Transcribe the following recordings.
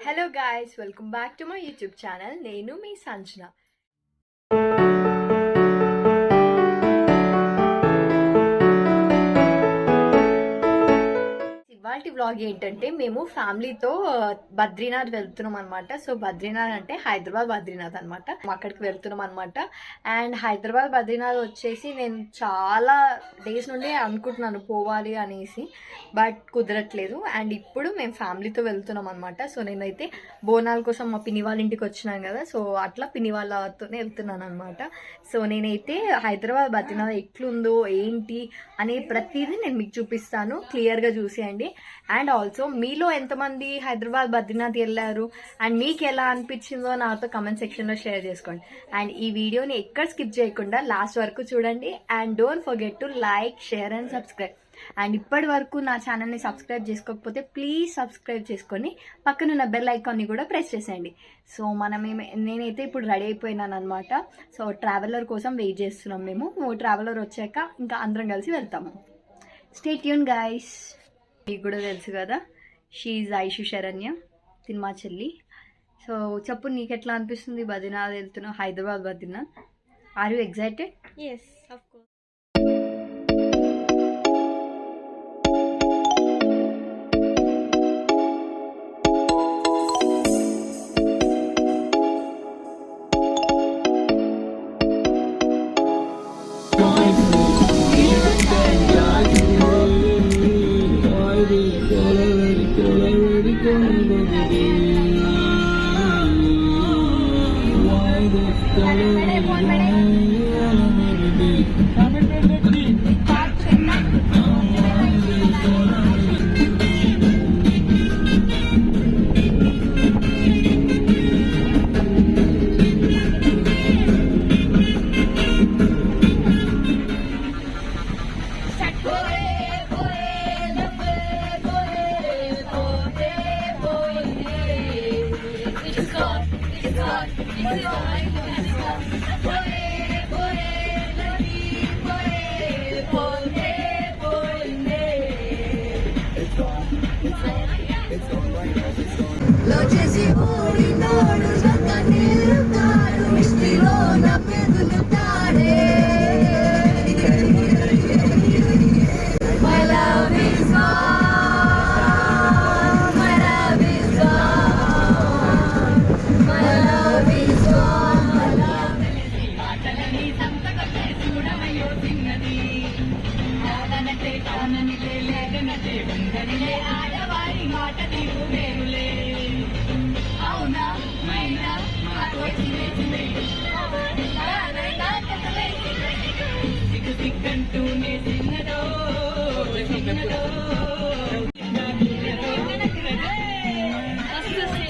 Hello guys, welcome back to my YouTube channel. Nenu mi Sanjna. ఇవాల్టి vlog ఏంటంటే మేము ఫ్యామిలీతో బద్రీనాథ్ వెళ్తున్నాం అనమాట. సో బద్రీనాథ్ అంటే హైదరాబాద్ బద్రీనాథ్ అనమాట. అక్కడికి వెళ్తున్నాం అనమాట. అండ్ హైదరాబాద్ బద్రీనాథ్ వచ్చేసి నేను చాలా డేస్ నుండి అనుకుంటున్నాను పోవాలి అనేసి, బట్ కుదరట్లేదు. అండ్ ఇప్పుడు మేము ఫ్యామిలీతో వెళ్తున్నాం అనమాట. సో నేనైతే బోనాల కోసం మా పిన్ని వాళ్ళ ఇంటికి వచ్చినాను కదా, సో అట్లా పిన్ని వాళ్ళతోనే వెళ్తున్నాను అనమాట. సో నేనైతే హైదరాబాద్ బద్రీనాథ్ ఎట్లుందో ఏంటి అనే ప్రతిదీ నేను మీకు చూపిస్తాను, క్లియర్గా చూసేయండి. అండ్ ఆల్సో మీలో ఎంతమంది హైదరాబాద్ బద్రీనాథ్ వెళ్ళారు అండ్ మీకు ఎలా అనిపించిందో నాతో కమెంట్ సెక్షన్లో షేర్ చేసుకోండి. అండ్ ఈ వీడియోని ఎక్కడ స్కిప్ చేయకుండా లాస్ట్ వరకు చూడండి. And don't forget to like, share and subscribe. And ఇప్పటి వరకు నా ఛానల్ని సబ్స్క్రైబ్ చేసుకోకపోతే ప్లీజ్ సబ్స్క్రైబ్ చేసుకొని పక్కనున్న బెల్ ఐకాన్ని కూడా ప్రెస్ చేసేయండి. సో నేనైతే ఇప్పుడు రెడీ అయిపోయినాను అనమాట. సో ట్రావెలర్ కోసం వెయిట్ చేస్తున్నాం మేము. ట్రావెలర్ వచ్చాక ఇంకా అందరం కలిసి వెళ్తాము. Stay tune guys. మీకు కూడా తెలుసు కదా, షీఈ్ ఐషు శరణ్య, తిన్మా చెల్లి. సో చెప్పు, నీకు ఎట్లా అనిపిస్తుంది బద్రీనాథ్ వెళ్తున్నావు, Hyderabad Badrinath? Are you excited? Yes, of course.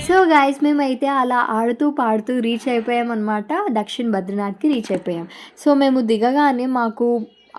So guys, మేమైతే అలా ఆడుతూ పాడుతూ రీచ్ అయిపోయామన్నమాట. దక్షిణ బద్రీనాథ్కి రీచ్ అయిపోయాం. సో మేము దిగగానే మాకు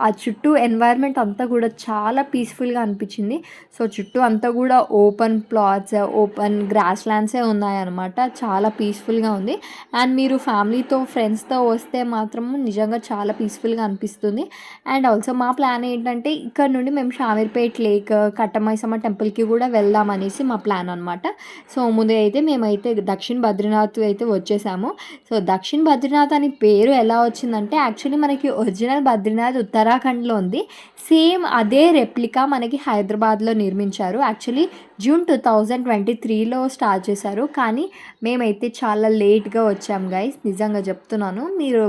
ఆ చుట్టూ ఎన్వైర్న్మెంట్ అంతా కూడా చాలా పీస్ఫుల్గా అనిపించింది. సో చుట్టూ అంతా కూడా ఓపెన్ ప్లాట్స్, ఓపెన్ గ్రాస్ ల్యాండ్సే ఉన్నాయన్నమాట. చాలా పీస్ఫుల్గా ఉంది. అండ్ మీరు ఫ్యామిలీతో, ఫ్రెండ్స్తో వస్తే మాత్రం నిజంగా చాలా పీస్ఫుల్గా అనిపిస్తుంది. అండ్ ఆల్సో మా ప్లాన్ ఏంటంటే ఇక్కడ నుండి మేము షామీర్పేట్ లేక్, కట్టమైసమ్మ టెంపుల్కి కూడా వెళ్దామనేసి మా ప్లాన్ అనమాట. సో ముందు అయితే మేమైతే దక్షిణ బద్రీనాథ్ అయితే వచ్చేసాము. సో దక్షిణ బద్రీనాథ్ అని పేరు ఎలా వచ్చిందంటే, యాక్చువల్లీ మనకి ఒరిజినల్ బద్రీనాథ్ ఉత్తరాఖండ్లో ఉంది. సేమ్ అదే రెప్లికా మనకి హైదరాబాద్లో నిర్మించారు. యాక్చువల్లీ జూన్ 2023లో స్టార్ట్ చేశారు. కానీ మేమైతే చాలా లేట్గా వచ్చాం గైస్, నిజంగా చెప్తున్నాను. మీరు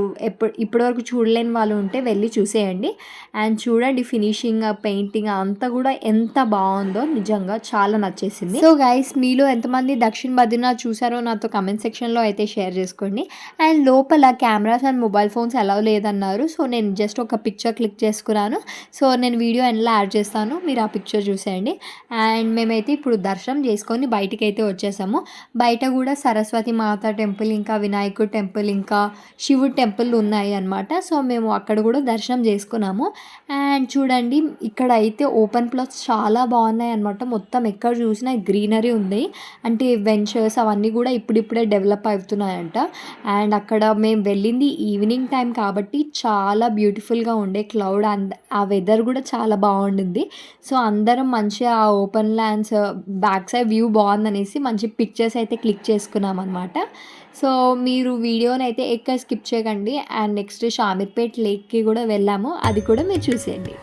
ఇప్పటివరకు చూడలేని వాళ్ళు ఉంటే వెళ్ళి చూసేయండి. అండ్ చూడండి, ఫినిషింగ్, పెయింటింగ్ అంతా కూడా ఎంత బాగుందో, నిజంగా చాలా నచ్చేసింది. సో గైస్, మీలో ఎంతమంది దక్షిణ బద్రీనాథ్ చూసారో నాతో కమెంట్ సెక్షన్లో అయితే షేర్ చేసుకోండి. అండ్ లోపల cameras and mobile phones allow లేదన్నారు. సో నేను జస్ట్ ఒక పిక్చర్ క్లిక్ చేసుకున్నాను. సో నేను వీడియో ఎండ్లో యాడ్ చేస్తాను, మీరు ఆ పిక్చర్ చూసేయండి. అండ్ మేమైతే ఇప్పుడు దర్శనం చేసుకొని బయటికి అయితే వచ్చేసాము. బయట కూడా సరస్వతి మాత టెంపుల్, ఇంకా వినాయకుడు టెంపుల్, ఇంకా శివుడు టెంపుల్ ఉన్నాయి అన్నమాట. సో మేము అక్కడ కూడా దర్శనం చేసుకున్నాము. అండ్ చూడండి, ఇక్కడ అయితే ఓపెన్ ప్లాట్స్ చాలా బాగున్నాయి అన్నమాట. మొత్తం ఎక్కడ చూసినా గ్రీనరీ ఉంది. అంటే వెంచర్స్ అవన్నీ కూడా ఇప్పుడిప్పుడే డెవలప్ అవుతున్నాయంట. అండ్ అక్కడ మేము వెళ్ళింది ఈవినింగ్ టైం కాబట్టి చాలా బ్యూటిఫుల్గా ఉండే క్లౌడ్ ఆ వెదర్ కూడా చాలా బాగుండింది. సో అందరం మంచిగా ఆ open lands back side view బాగుందనేసి మంచి పిక్చర్స్ అయితే క్లిక్ చేసుకున్నాం అనమాట. సో మీరు వీడియోని అయితే ఎక్కడ స్కిప్ చేయకండి. అండ్ నెక్స్ట్ షామీర్పేట్ లేక్కి కూడా వెళ్ళాము, అది కూడా మీరు చూసేయండి.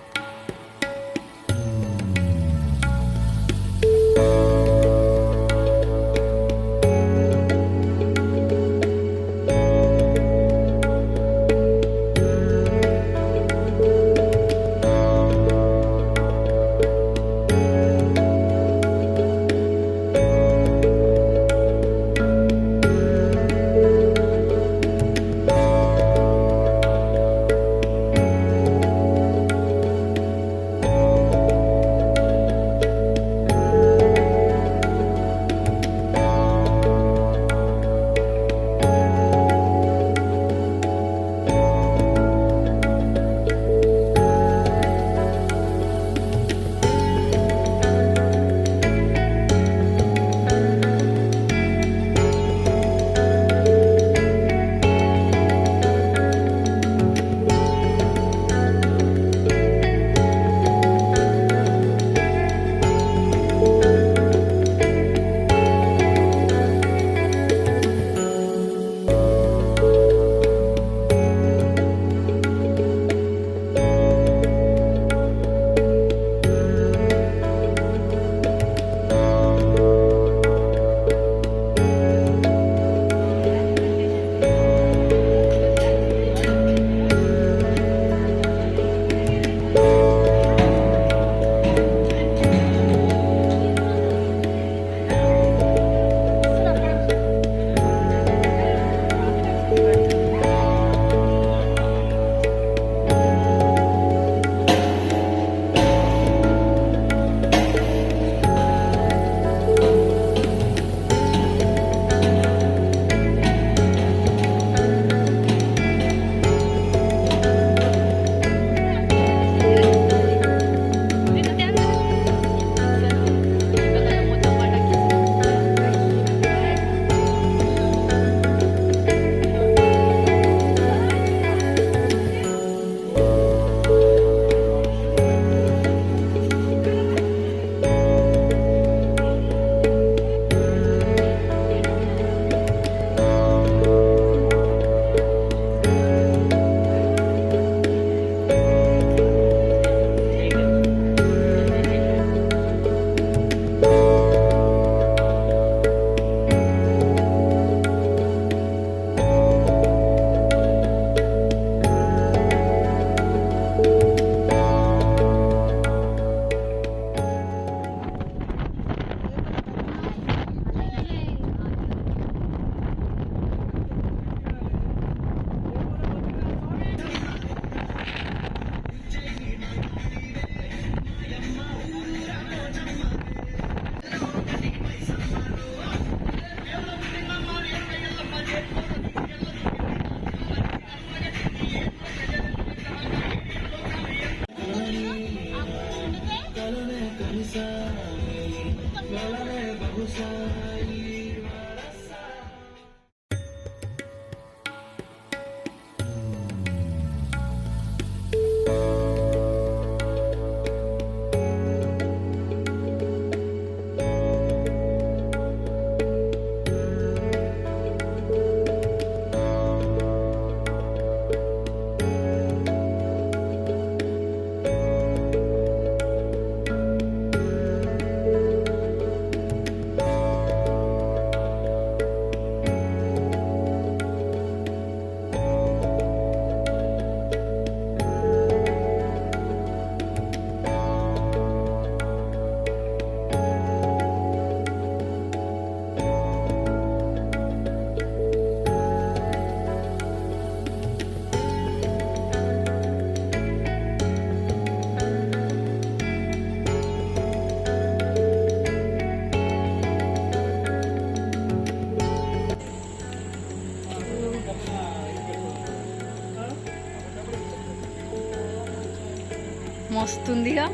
మస్తుందిగా.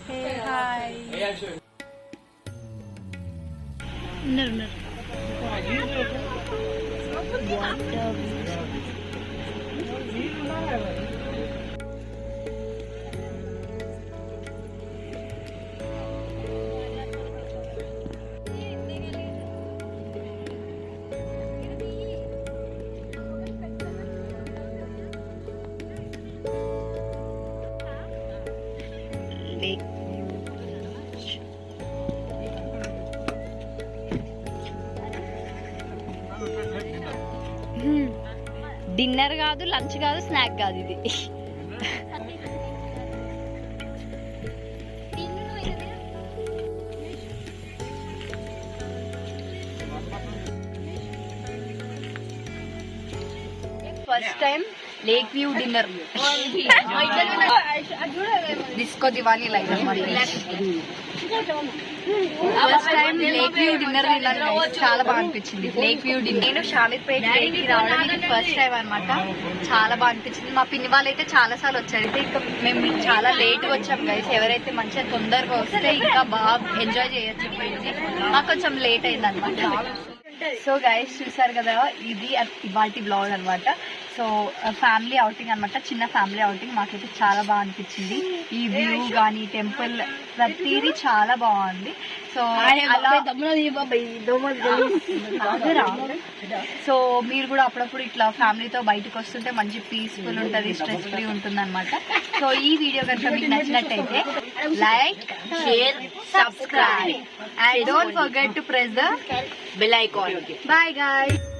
Hey, hi. డిన్నర్ కాదు, లంచ్ కాదు, స్నాక్ కాదు, ఇది first time lake view dinner. Disco Diwani light first time lake view dinner తిన్నాను. చాలా బాగా అనిపించింది లేక్ వ్యూ డిన్నర్. నేను షామీర్పేట లేక్కి రావడం ఇది ఫస్ట్ టైం అనమాట. చాలా బాగా అనిపించింది. మా పిన్ని వాళ్ళు అయితే చాలా సార్లు వచ్చారు. అయితే ఇంకా మేము చాలా లేట్ వచ్చాం గైస్. ఎవరైతే మంచిగా తొందరగా వస్తే ఇంకా బాగా ఎంజాయ్ చేయొచ్చు. మాకు కొంచెం లేట్ అయింది అనమాట. సో గైస్ చూసారు కదా, ఇది ఇవాల్టి బ్లాగ్ అనమాట. సో ఫ్యామిలీ అవుటింగ్ అనమాట, చిన్న ఫ్యామిలీ అవుటింగ్. మాకైతే చాలా బాగా అనిపించింది. ఈ వ్యూ కానీ టెంపుల్ ప్రతిదీ చాలా బాగుంది. సో సో మీరు కూడా అప్పుడప్పుడు ఇట్లా ఫ్యామిలీతో బయటకు వస్తుంటే మంచి పీస్ఫుల్ ఉంటుంది, స్ట్రెస్ ఫ్రీ ఉంటుంది అనమాట. సో ఈ వీడియో కనుక మీకు నచ్చినట్టయితే like, share, subscribe and don't forget to press the bell icon. Bye guys.